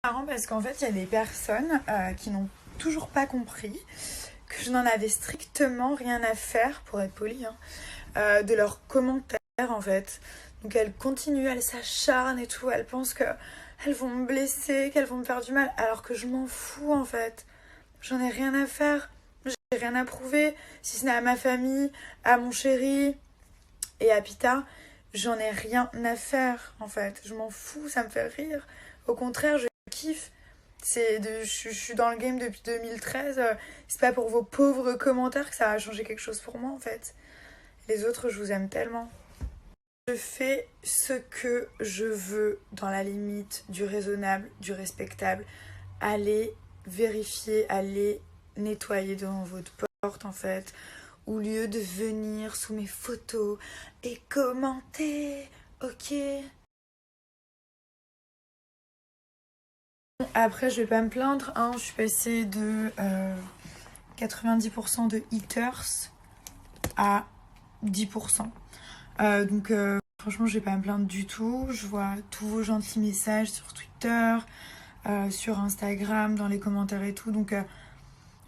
Marrant parce qu'en fait, il y a des personnes qui n'ont toujours pas compris que je n'en avais strictement rien à faire, pour être polie, hein, de leurs commentaires en fait. Donc elles continuent, elles s'acharnent et tout, elles pensent que elles vont me blesser, qu'elles vont me faire du mal, alors que je m'en fous en fait. J'en ai rien à faire, j'ai rien à prouver, si ce n'est à ma famille, à mon chéri et à Pita. J'en ai rien à faire en fait, je m'en fous, ça me fait rire. Au contraire, je kiffe. Je suis dans le game depuis 2013. C'est pas pour vos pauvres commentaires que ça a changé quelque chose pour moi en fait. Les autres, je vous aime tellement. Je fais ce que je veux dans la limite du raisonnable, du respectable. Allez vérifier, allez nettoyer devant votre porte en fait. Au lieu de venir sous mes photos et commenter. Ok. Après, je vais pas me plaindre, hein, je suis passée de 90% de haters à 10%. Donc, franchement, je vais pas me plaindre du tout. Je vois tous vos gentils messages sur Twitter, sur Instagram, dans les commentaires et tout. Donc,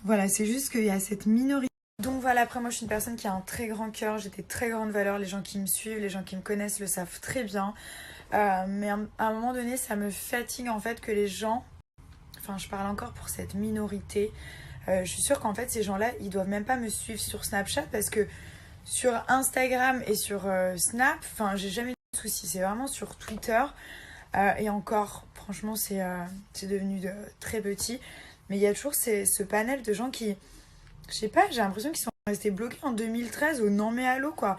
voilà, c'est juste qu'il y a cette minorité. Donc voilà, après moi je suis une personne qui a un très grand cœur, j'ai des très grandes valeurs, les gens qui me suivent, les gens qui me connaissent le savent très bien. Mais à un moment donné, ça me fatigue en fait que les gens, enfin je parle encore pour cette minorité, je suis sûre qu'en fait ces gens-là, ils doivent même pas me suivre sur Snapchat parce que sur Instagram et sur Snap, enfin j'ai jamais eu de soucis, c'est vraiment sur Twitter. Et encore, franchement c'est devenu très petit. Mais il y a toujours ce panel de gens qui, je sais pas, j'ai l'impression qu'ils sont restés bloqués en 2013 au non mais allô quoi.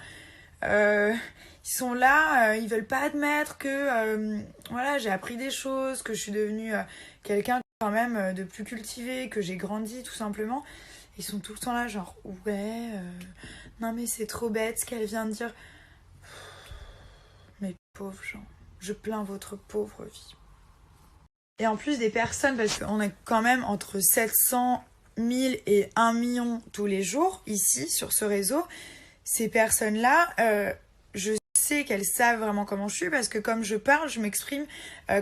Ils sont là, ils veulent pas admettre que voilà, j'ai appris des choses, que je suis devenue quelqu'un quand même de plus cultivé, que j'ai grandi tout simplement. Ils sont tout le temps là genre ouais, non mais c'est trop bête ce qu'elle vient de dire. Mes pauvres gens, je plains votre pauvre vie. Et en plus des personnes, parce qu'on est quand même entre 700 000 et 1 million tous les jours ici sur ce réseau, ces personnes-là, je sais qu'elles savent vraiment comment je suis parce que comme je parle, je m'exprime,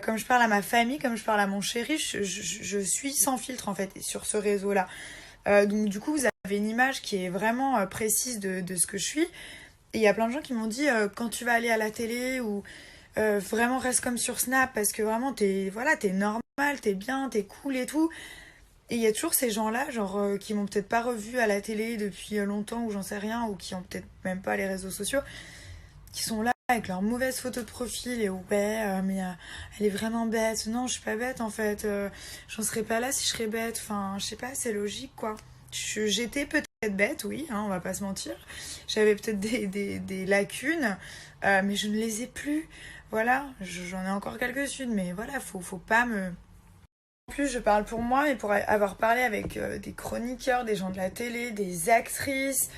comme je parle à ma famille, comme je parle à mon chéri, je suis sans filtre en fait sur ce réseau-là. Donc du coup, vous avez une image qui est vraiment précise de ce que je suis. Et il y a plein de gens qui m'ont dit quand tu vas aller à la télé ou vraiment reste comme sur Snap parce que vraiment t'es normal, t'es bien, t'es cool et tout. Et il y a toujours ces gens-là, genre, qui m'ont peut-être pas revu à la télé depuis longtemps ou j'en sais rien, ou qui ont peut-être même pas les réseaux sociaux, qui sont là avec leurs mauvaises photos de profil et ouais, mais elle est vraiment bête. Non, je suis pas bête en fait. J'en serais pas là si je serais bête. Enfin, je sais pas, c'est logique quoi. J'étais peut-être bête, oui, hein, on va pas se mentir. J'avais peut-être des lacunes, mais je ne les ai plus. Voilà, j'en ai encore quelques-unes, mais voilà, faut pas me. En plus, je parle pour moi, mais pour avoir parlé avec des chroniqueurs, des gens de la télé, des actrices,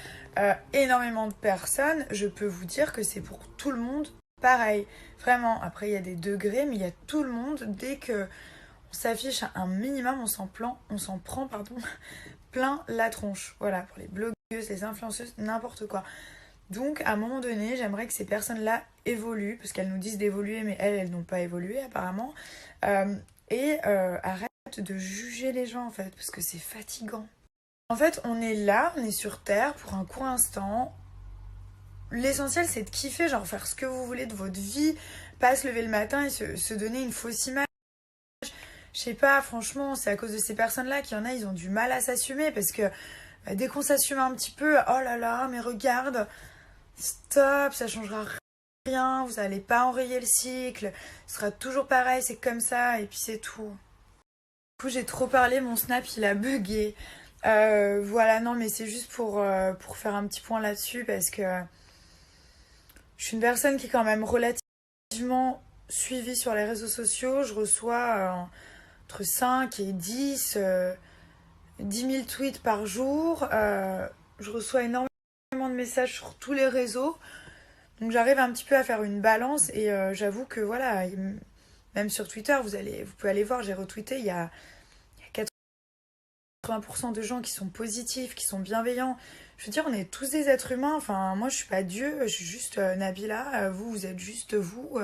énormément de personnes, je peux vous dire que c'est pour tout le monde pareil. Vraiment, après il y a des degrés, mais il y a tout le monde. Dès que on s'affiche à un minimum, on s'en prend, pardon, plein la tronche. Voilà, pour les blogueuses, les influenceuses, n'importe quoi. Donc, à un moment donné, j'aimerais que ces personnes-là évoluent, parce qu'elles nous disent d'évoluer, mais elles n'ont pas évolué apparemment. Arrête de juger les gens en fait, parce que c'est fatigant. En fait, on est là, on est sur Terre pour un court instant. L'essentiel, c'est de kiffer, genre faire ce que vous voulez de votre vie, pas se lever le matin et se donner une fausse image. Je sais pas, franchement, c'est à cause de ces personnes-là qu'il y en a, ils ont du mal à s'assumer, parce que dès qu'on s'assume un petit peu, oh là là, mais regarde, stop, ça changera rien, vous allez pas enrayer le cycle, ce sera toujours pareil, c'est comme ça, et puis c'est tout. Du coup, j'ai trop parlé, mon snap il a bugué. Voilà, non, mais c'est juste pour faire un petit point là-dessus parce que je suis une personne qui est quand même relativement suivie sur les réseaux sociaux. Je reçois entre 5 et 10 000 tweets par jour. Je reçois énormément de messages sur tous les réseaux. Donc j'arrive un petit peu à faire une balance et j'avoue que voilà, même sur Twitter, vous pouvez aller voir, j'ai retweeté, il y a 80% de gens qui sont positifs, qui sont bienveillants. Je veux dire, on est tous des êtres humains. Enfin, moi, je suis pas Dieu, je suis juste Nabila. Vous êtes juste vous.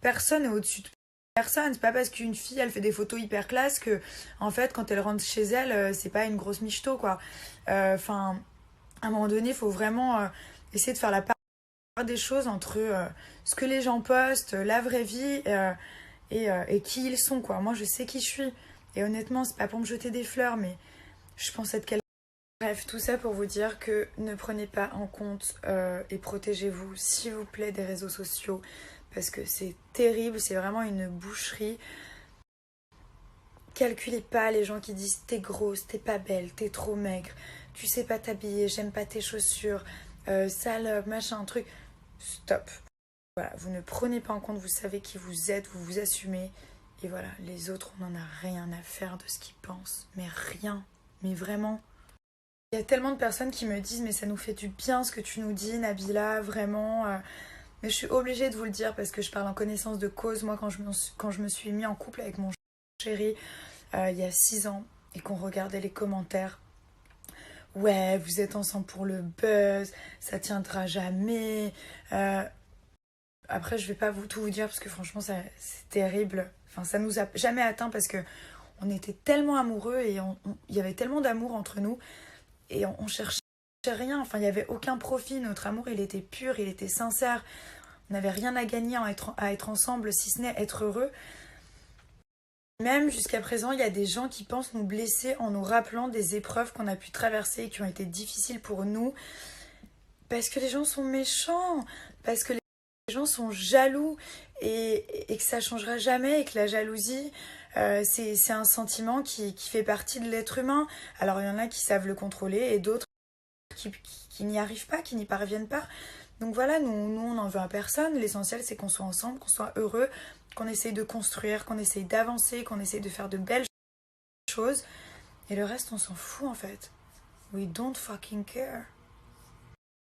Personne n'est au-dessus de personne. C'est pas parce qu'une fille elle fait des photos hyper classe que en fait quand elle rentre chez elle c'est pas une grosse michto quoi. Enfin à un moment donné il faut vraiment essayer de faire la part des choses entre ce que les gens postent, la vraie vie et qui ils sont quoi. Moi je sais qui je suis et honnêtement c'est pas pour me jeter des fleurs mais je pense être quelqu'un. Bref, tout ça pour vous dire que ne prenez pas en compte et protégez-vous s'il vous plaît des réseaux sociaux parce que c'est terrible, c'est vraiment une boucherie. Calculez pas les gens qui disent t'es grosse, t'es pas belle, t'es trop maigre, tu sais pas t'habiller, j'aime pas tes chaussures, salope, machin, truc. Stop. Voilà, vous ne prenez pas en compte, vous savez qui vous êtes, vous vous assumez. Et voilà, les autres, on n'en a rien à faire de ce qu'ils pensent. Mais rien. Mais vraiment. Il y a tellement de personnes qui me disent mais ça nous fait du bien ce que tu nous dis Nabila, vraiment. Mais je suis obligée de vous le dire parce que je parle en connaissance de cause. Moi quand je me suis mis en couple avec mon chéri il y a 6 ans et qu'on regardait les commentaires. Ouais, vous êtes ensemble pour le buzz, ça tiendra jamais. Après je vais pas tout vous dire parce que franchement c'est terrible. Enfin ça nous a jamais atteint parce que on était tellement amoureux et il y avait tellement d'amour entre nous. Et on cherchait rien, enfin il n'y avait aucun profit, notre amour il était pur, il était sincère, on n'avait rien à gagner à être ensemble si ce n'est être heureux. Même jusqu'à présent il y a des gens qui pensent nous blesser en nous rappelant des épreuves qu'on a pu traverser et qui ont été difficiles pour nous, parce que les gens sont méchants, parce que les gens sont jaloux et que ça changera jamais et que la jalousie c'est un sentiment qui fait partie de l'être humain. Alors il y en a qui savent le contrôler et d'autres qui n'y arrivent pas, qui n'y parviennent pas. Donc voilà, nous on n'en veut à personne. L'essentiel c'est qu'on soit ensemble, qu'on soit heureux, qu'on essaye de construire, qu'on essaye d'avancer, qu'on essaye de faire de belles choses. Et le reste on s'en fout en fait. We don't fucking care.